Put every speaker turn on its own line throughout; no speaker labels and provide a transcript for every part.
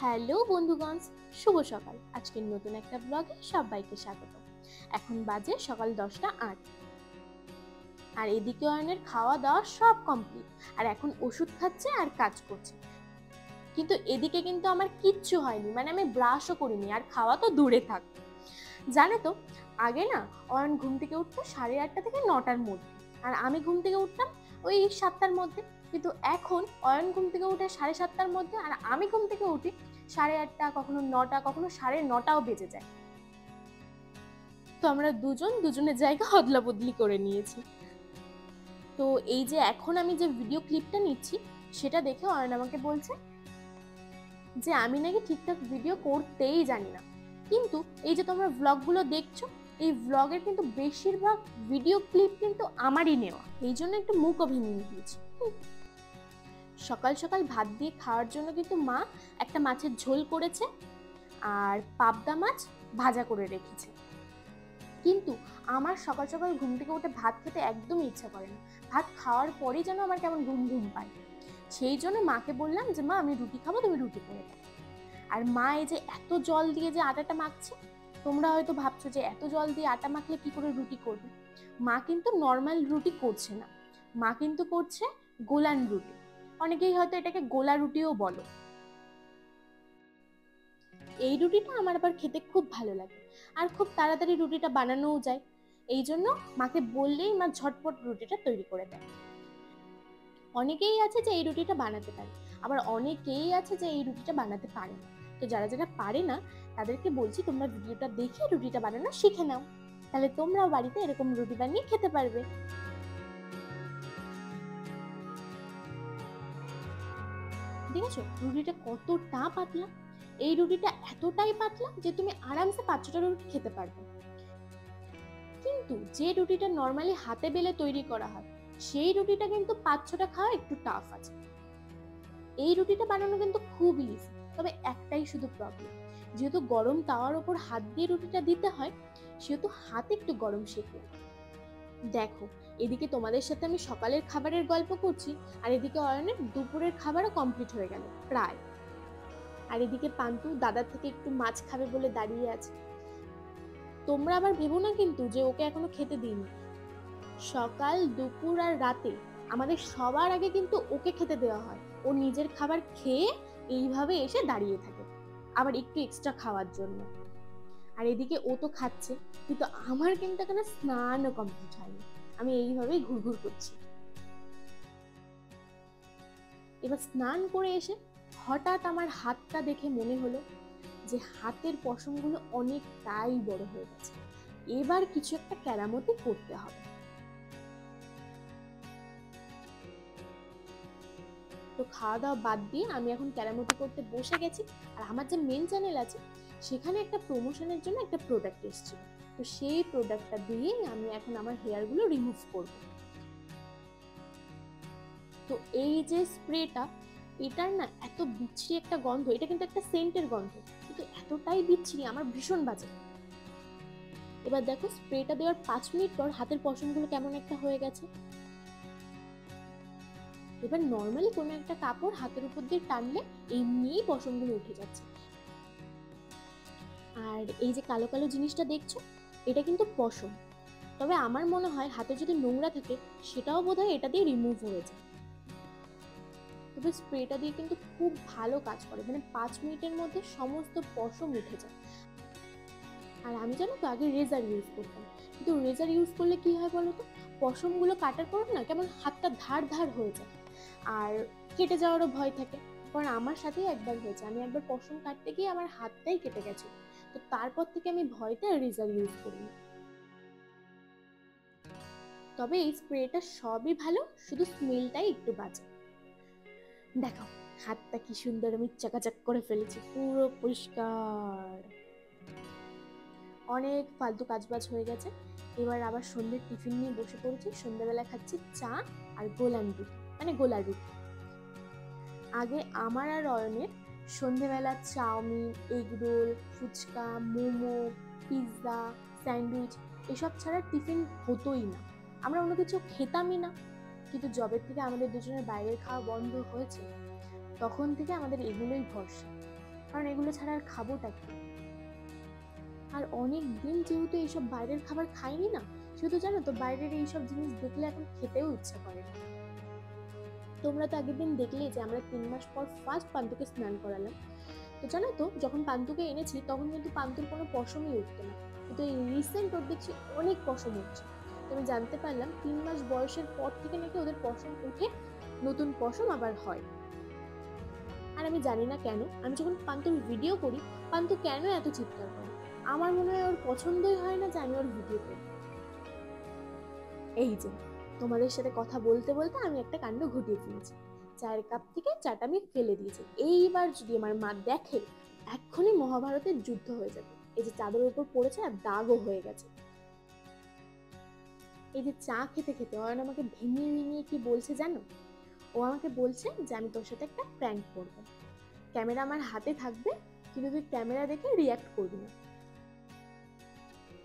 Hello বন্ধুগণ, শুভ সকাল। আজকের নতুন একটা ব্লগে সবাইকে স্বাগত। এখন বাজে সকাল 10টা 8 আর এদিকে অয়নের খাওয়া দাওয়া সব কমপ্লিট, আর এখন ওষুধ খাচ্ছে আর কাজ করছে। কিন্তু এদিকে কিন্তু আমার কিচ্ছু হয়নি, মানে আমি ব্রাশও করিনি, আর খাওয়া তো দূরে থাক। জানো তো, আগে না অয়ন ঘুম থেকে উঠতো 8:30 থেকে 9টার মধ্যে, আর আমি ঘুম থেকে উঠতাম ওই 7টার মধ্যে। কিন্তু এখন অয়ন ঘুম থেকে উঠে 7:30টার মধ্যে, আর আমি ঘুম থেকে উঠি 8:30, কখনো 9টা, কখনো 9:30ও বেজে যায়। তো আমরা দুজনের জায়গা অদলা বদলি করে নিয়েছি। তো এই যে এখন আমি যে ভিডিও ক্লিপটা নিচ্ছি, সেটা দেখে অয়ন আমাকে বলছে যে আমি নাকি ঠিকঠাক ভিডিও করতেই জানি না। কিন্তু এই যে তোমরা ব্লগগুলো দেখছো, এই ব্লগের কিন্তু বেশিরভাগ ভিডিও ক্লিপ কিন্তু আমারই নেওয়া, এই জন্য একটু মুখও ভেঙে দিয়েছি। সকাল সকাল ভাত দিয়ে খাওয়ার জন্য কিন্তু মা একটা মাছের ঝোল করেছে, আর পাবদা মাছ ভাজা করে রেখেছে। কিন্তু আমার সকাল সকাল ঘুম থেকে উঠে ভাত খেতে একদমই ইচ্ছা করে না। ভাত খাওয়ার পরেই যেন আমার কেমন ঘুম ঘুম পায়। সেই জন্য মাকে বললাম যে মা, আমি রুটি খাবো, তুমি রুটি করে দাও। আর মা এই যে এত জল দিয়ে যে আটাটা মাখছে, তোমরা হয়তো ভাবছো যে এত জল দিয়ে আটা মাখলে কি করে রুটি করবে। মা কিন্তু নর্মাল রুটি করছে না, মা কিন্তু করছে গোলান রুটি। অনেকেই হয়তো এটাকে গোলা রুটিও বলো। এই রুটিটা আমার আবার খেতে খুব ভালো লাগে, আর খুব তাড়াতাড়ি রুটিটা বানানোও যায়। এই জন্য মাকে বললেই মা ঝটপট রুটিটা তৈরি করে দেয়। অনেকেই আছে যে এই রুটিটা বানাতে পারে, আবার অনেকেই আছে যে এই রুটিটা বানাতে পারে না। তো যারা যারা পারে না তাদেরকে বলছি, তোমরা ভিডিওটা দেখে রুটিটা বানানো শিখে নাও, তাহলে তোমরাও বাড়িতে এরকম রুটি বানিয়ে খেতে পারবে। দেখেছো রুটিটা কতটা পাতলা? এই রুটিটা এতটাই পাতলা যে তুমি আরামসে 5-6টা রুটি খেতে পারবে। কিন্তু যে রুটিটা নর্মালি হাতে বেলে তৈরি করা হয়, সেই রুটিটা কিন্তু 5-6টা খাওয়া একটু টাফ আছে। এই রুটিটা বানানো কিন্তু খুব ইজি, তবে একটাই শুধু প্রবলেম, যেহেতু গরম তাওয়ার উপর হাত দিয়ে রুটিটা দিতে হয়, সেহেতু হাত একটু গরম শেখো। দেখো, এদিকে তোমাদের সাথে আমি সকালের খাবারের গল্প করছি, আর এদিকে অয়নের দুপুরের খাবারও কমপ্লিট হয়ে গেল প্রায়। আর এদিকে পান্তু দাদার থেকে একটু মাছ খাবে বলে দাঁড়িয়ে আছে। তোমরা আবার ভেবো না কিন্তু যে ওকে এখনো খেতে দিইনি। সকাল, দুপুর আর রাতে আমাদের সবার আগে কিন্তু ওকে খেতে দেওয়া হয়। ও নিজের খাবার খেয়ে এইভাবে এসে দাঁড়িয়ে থাকে, আবার একটু এক্সট্রা খাওয়ার জন্য। আর এদিকে ও তো খাচ্ছে, কিন্তু আমার কিন্তু এখানে স্নানও কমপ্লিট হয়নি, আমি এইভাবেই ঘুরঘুর করছি। এবার স্নান করে এসে হঠাৎ আমার হাতটা দেখে মনে হলো যে হাতের পশমগুলো অনেকটাই বড় হয়ে গেছে, এবার কিছু একটা কেরামতি করতে হবে। তো খাওয়া দাওয়া বাদ দিয়ে আমি এখন কেরামতি করতে বসে গেছি। আর আমার যে মেন চ্যানেল আছে, সেখানে একটা প্রমোশনের জন্য একটা প্রোডাক্ট এসেছিল, তো সেই প্রোডাক্টটা দিয়েই আমি এখন আমার হেয়ারগুলো রিমুভ করব। তো এই যে স্প্রেটা, এটার না এত বিচ্ছিরি একটা গন্ধ, এটা কিন্তু একটা সেন্টের গন্ধ, কিন্তু এতটাই বিচ্ছিরি, আমার ভীষণ বাজে। এবার দেখো, স্প্রেটা দেওয়ার 5 মিনিট পর হাতের পশমগুলো কেমন একটা হয়ে গেছে। এবার নর্মালি কোনো একটা কাপড় হাতের উপর দিয়ে টানলে এমনিই পশমগুলো উঠে যাচ্ছে। আর এই যে কালো কালো জিনিসটা দেখছো, এটা কিন্তু পশম। তবে আমার মনে হয় হাতে যদি নোংরা থাকে, সেটাও বোধহয় এটা দিয়ে রিমুভ হয়ে যায়। তবে স্প্রেটা দিয়ে কিন্তু খুব ভালো কাজ করে, মানে 5 মিনিটের মধ্যে সমস্ত পশম উঠে যায়। আর আমি জানো তো আগে রেজার ইউজ করতাম, কিন্তু রেজার ইউজ করলে কি হয় বলো তো, পশমগুলো কাটার পর না কেমন হাতটা ধার ধার হয়ে যায়, আর কেটে যাওয়ারও ভয় থাকে। কারণ আমার সাথেই একবার হয়েছে, আমি একবার পশম কাটতে গিয়ে আমার হাতটাই কেটে গেছে। তো তারপর থেকে আমি ভয়তে রেজার ইউজ করি না। তবে এই স্প্রেটা সবই ভালো, শুধু স্মেলটাই একটু বাজে। দেখো হাতটা কি সুন্দর আমি চাকাচাক করে ফেলেছি, পুরো পরিষ্কার। অনেক ফালতু কাজবাজ হয়ে গেছে। এবার আবার সন্ধ্যের টিফিন নিয়ে বসে পড়েছি। সন্ধ্যাবেলা খাচ্ছি চা আর গোলান রুটি, মানে গোলা রুটি। আগে আমার আর অয়নের সন্ধ্যেবেলা chow mein, egg roll, phuchka, momo, pizza, sandwich এসব ছাড়া টিফিন হতোই না, আমরা অন্য কিছু খেতামই না। কিন্তু জবের থেকে আমাদের দুজনের বাইরের খাওয়া বন্ধ হয়েছে, তখন থেকে আমাদের এগুলোই ভরসা। কারণ এগুলো ছাড়া আর খাবোটা কি। আর অনেক দিন যেহেতু এইসব বাইরের খাবার খাইনি না, শুধু জানো তো বাইরের এইসব জিনিস দেখলে এখন খেতেও ইচ্ছা করে না। তোমরা তো আগের দিন দেখলে যে আমরা 3 মাস পর ফার্স্ট পান্তুকে স্নান করালাম। তো জানো তো যখন পান্তুকে এনেছি তখন কিন্তু পান্তুর কোনো পশমই উঠতো না, কিন্তু এই রিসেন্ট ওর দেখছি অনেক পশম উঠছে। তো আমি জানতে পারলাম 3 মাস বয়সের পর থেকে নাকি ওদের পশম উঠে নতুন পশম আবার হয়। আর আমি জানি না কেন, আমি যখন পান্তুর ভিডিও করি পান্তু কেন এত চিৎকার করে। আমার মনে হয় ওর পছন্দই হয় না যে আমি ওর ভিডিও করি। এই যে তোমাদের সাথে কথা বলতে বলতে আমি একটা কাণ্ড ঘটিয়ে ফেলেছি, চায়ের কাপ থেকে চাটা আমি ফেলে দিয়েছি। এইবার যদি আমার মা দেখে এক্ষুনি মহাভারতের যুদ্ধ হয়ে যাবে। এই যে চাদরের উপর পড়েছে আর দাগও হয়ে গেছে। এই যে চা খেতে খেতে অয়ন আমাকে ভেঙিয়ে ভেঙিয়ে কি বলছে জানো? ও আমাকে বলছে যে আমি তোর সাথে একটা প্র্যাঙ্ক করবো, ক্যামেরা আমার হাতে থাকবে কিন্তু তুই ক্যামেরা দেখে রিয়াক্ট করবি না।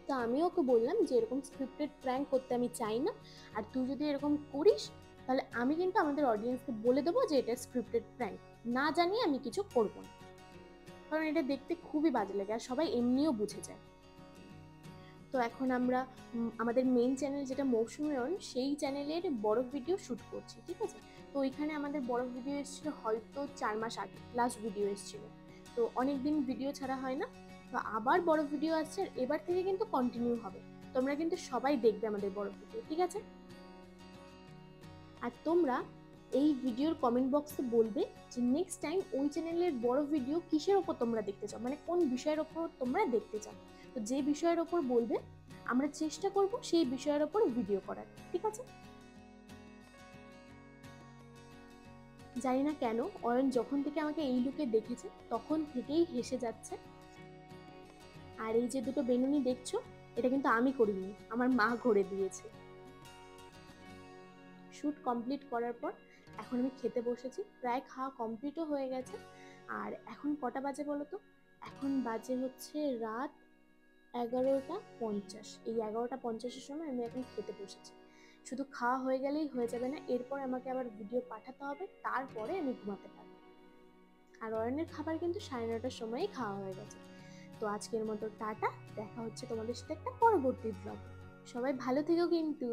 তো আমি ওকে বললাম যে এরকম স্ক্রিপ্টেড প্র্যাঙ্ক করতে আমি চাই না, আর তুই যদি এরকম করিস তাহলে আমি কিন্তু আমাদের অডিয়েন্সকে বলে দেবো যে এটা স্ক্রিপ্টেড প্র্যাঙ্ক, না জানিয়ে আমি কিছু করবো না, কারণ এটা দেখতে খুবই বাজে লাগে আর সবাই এমনিও বুঝে যায়। তো এখন আমরা আমাদের মেইন চ্যানেল যেটা মৌসুমী অয়ন, সেই চ্যানেলের বরফ ভিডিও শ্যুট করছি, ঠিক আছে? তো ওইখানে আমাদের বরফ ভিডিও এসেছিল হয়তো 4 মাস আগে লাস্ট ভিডিও এসেছিল। তো অনেকদিন ভিডিও ছাড়া হয় না, তো আবার বড় ভিডিও আসছে, এবার থেকে কিন্তু কন্টিনিউ হবে। তোমরা কিন্তু সবাই দেখবে আমাদের বড় ভিডিও, ঠিক আছে? আর তোমরা এই ভিডিওর কমেন্ট বক্সে বলবে যে নেক্সট টাইম ওই চ্যানেলের বড় ভিডিও কিসের ওপর তোমরা দেখতে চাও, মানে কোন বিষয়ের ওপর তোমরা দেখতে চাও। তো যে বিষয়ের ওপর বলবে আমরা চেষ্টা করব সেই বিষয়ের ওপর ভিডিও করার, ঠিক আছে? জানি না কেন অয়ন যখন থেকে আমাকে এই লুকে দেখেছে তখন থেকেই হেসে যাচ্ছে। আর এই যে দুটো বেনুনি দেখছো, এটা কিন্তু আমি করিনি, আমার মা করে দিয়েছে। শুট কমপ্লিট করার পর এখন আমি খেতে বসেছি, প্রায় খাওয়া কমপ্লিটও হয়ে গেছে। আর এখন কটা বাজে বলো তো? এখন বাজে হচ্ছে রাত 11:50। এই 11:50-এর সময় আমি এখন খেতে বসেছি। শুধু খাওয়া হয়ে গেলেই হয়ে যাবে না, এরপর আমাকে আবার ভিডিও পাঠাতে হবে, তারপরে আমি ঘুমাতে পারবো। আর অয়নের খাবার কিন্তু 9:30টার সময়ই খাওয়া হয়ে গেছে। তো আজকের মতো টাটা, দেখা হচ্ছে তোমাদের সাথে একটা পরবর্তী ব্লগে। সবাই ভালো থেকো কিন্তু।